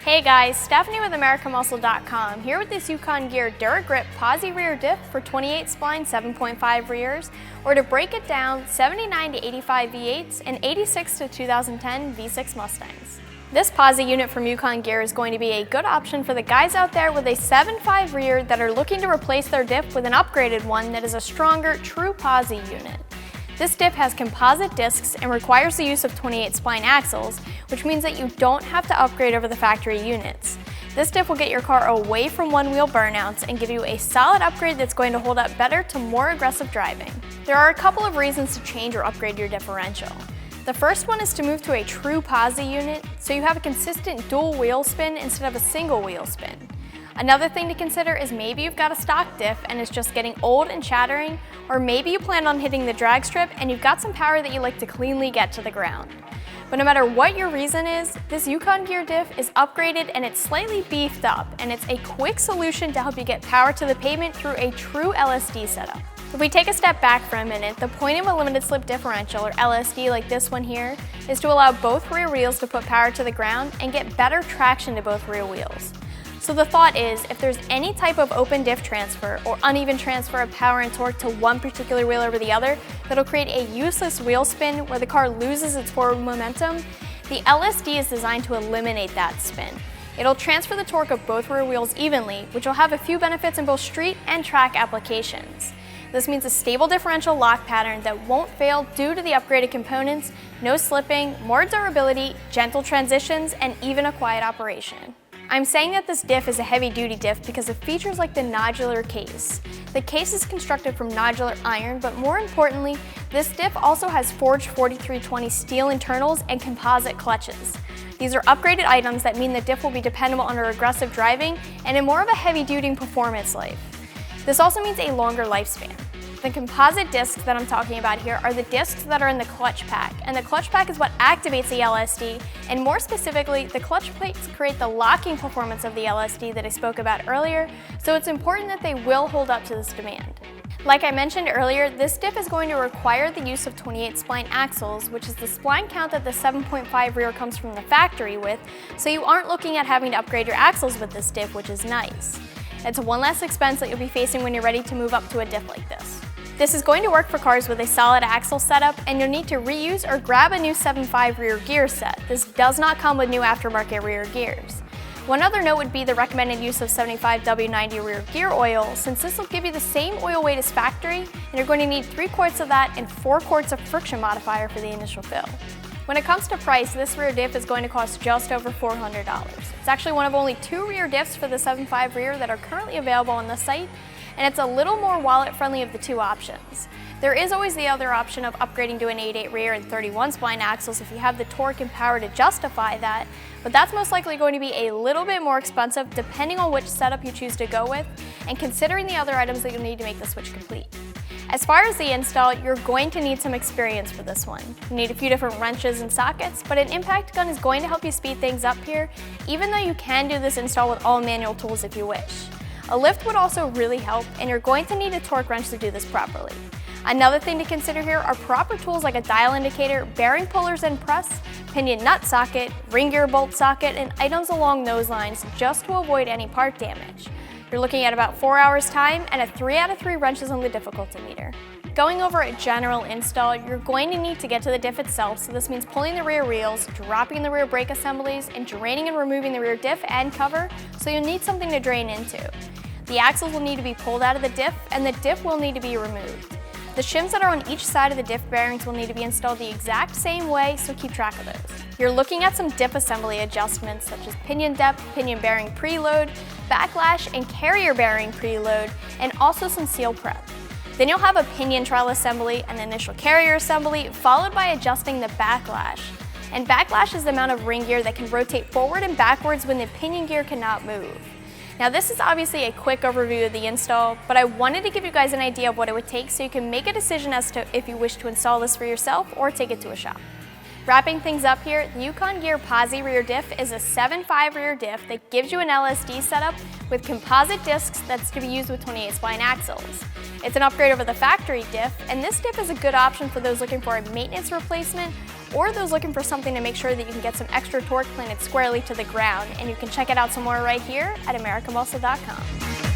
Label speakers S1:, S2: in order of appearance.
S1: Hey guys, Stephanie with AmericanMuscle.com here with this Yukon Gear DuraGrip Posi rear diff for 28 spline 7.5 rears, or to break it down, 79 to 85 V8s and 86 to 2010 V6 Mustangs. This Posi unit from Yukon Gear is going to be a good option for the guys out there with a 7.5 rear that are looking to replace their diff with an upgraded one that is a stronger, true Posi unit. This diff has composite discs and requires the use of 28 spline axles, which means that you don't have to upgrade over the factory units. This diff will get your car away from one-wheel burnouts and give you a solid upgrade that's going to hold up better to more aggressive driving. There are a couple of reasons to change or upgrade your differential. The first one is to move to a true Posi unit, so you have a consistent dual wheel spin instead of a single wheel spin. Another thing to consider is maybe you've got a stock diff and it's just getting old and chattering, or maybe you plan on hitting the drag strip and you've got some power that you like to cleanly get to the ground. But no matter what your reason is, this Yukon Gear diff is upgraded and it's slightly beefed up, and it's a quick solution to help you get power to the pavement through a true LSD setup. If we take a step back for a minute, the point of a limited slip differential, or LSD like this one here, is to allow both rear wheels to put power to the ground and get better traction to both rear wheels. So the thought is, if there's any type of open diff transfer or uneven transfer of power and torque to one particular wheel over the other, that'll create a useless wheel spin where the car loses its forward momentum, the LSD is designed to eliminate that spin. It'll transfer the torque of both rear wheels evenly, which will have a few benefits in both street and track applications. This means a stable differential lock pattern that won't fail due to the upgraded components, no slipping, more durability, gentle transitions, and even a quiet operation. I'm saying that this diff is a heavy-duty diff because of features like the nodular case. The case is constructed from nodular iron, but more importantly, this diff also has forged 4320 steel internals and composite clutches. These are upgraded items that mean the diff will be dependable under aggressive driving and in more of a heavy-duty performance life. This also means a longer lifespan. The composite discs that I'm talking about here are the discs that are in the clutch pack, and the clutch pack is what activates the LSD, and more specifically, the clutch plates create the locking performance of the LSD that I spoke about earlier, so it's important that they will hold up to this demand. Like I mentioned earlier, this diff is going to require the use of 28 spline axles, which is the spline count that the 7.5 rear comes from the factory with, so you aren't looking at having to upgrade your axles with this diff, which is nice. It's one less expense that you'll be facing when you're ready to move up to a diff like this. This is going to work for cars with a solid axle setup, and you'll need to reuse or grab a new 7.5 rear gear set. This does not come with new aftermarket rear gears. One other note would be the recommended use of 75 W90 rear gear oil, since this will give you the same oil weight as factory, and you're going to need 3 quarts of that and 4 quarts of friction modifier for the initial fill. When it comes to price, this rear diff is going to cost just over $400. It's actually one of only 2 rear diffs for the 7.5 rear that are currently available on the site, and it's a little more wallet-friendly of the 2 options. There is always the other option of upgrading to an 8.8 rear and 31 spline axles if you have the torque and power to justify that, but that's most likely going to be a little bit more expensive depending on which setup you choose to go with, and considering the other items that you'll need to make the switch complete. As far as the install, you're going to need some experience for this one. You need a few different wrenches and sockets, but an impact gun is going to help you speed things up here, even though you can do this install with all manual tools if you wish. A lift would also really help, and you're going to need a torque wrench to do this properly. Another thing to consider here are proper tools like a dial indicator, bearing pullers and press, pinion nut socket, ring gear bolt socket, and items along those lines just to avoid any part damage. You're looking at about 4 hours time and a 3 out of 3 wrenches on the difficulty meter. Going over a general install, you're going to need to get to the diff itself, so this means pulling the rear wheels, dropping the rear brake assemblies, and draining and removing the rear diff and cover, so you'll need something to drain into. The axles will need to be pulled out of the diff, and the diff will need to be removed. The shims that are on each side of the diff bearings will need to be installed the exact same way, so keep track of those. You're looking at some diff assembly adjustments such as pinion depth, pinion bearing preload, backlash and carrier bearing preload, and also some seal prep. Then you'll have a pinion trowel assembly, an initial carrier assembly, followed by adjusting the backlash. And backlash is the amount of ring gear that can rotate forward and backwards when the pinion gear cannot move. Now this is obviously a quick overview of the install, but I wanted to give you guys an idea of what it would take so you can make a decision as to if you wish to install this for yourself or take it to a shop. Wrapping things up here, the Yukon Gear Posi rear diff is a 7.5 rear diff that gives you an LSD setup with composite discs that's to be used with 28 spline axles. It's an upgrade over the factory diff, and this diff is a good option for those looking for a maintenance replacement or those looking for something to make sure that you can get some extra torque planted squarely to the ground. And you can check it out some more right here at AmericanMuscle.com.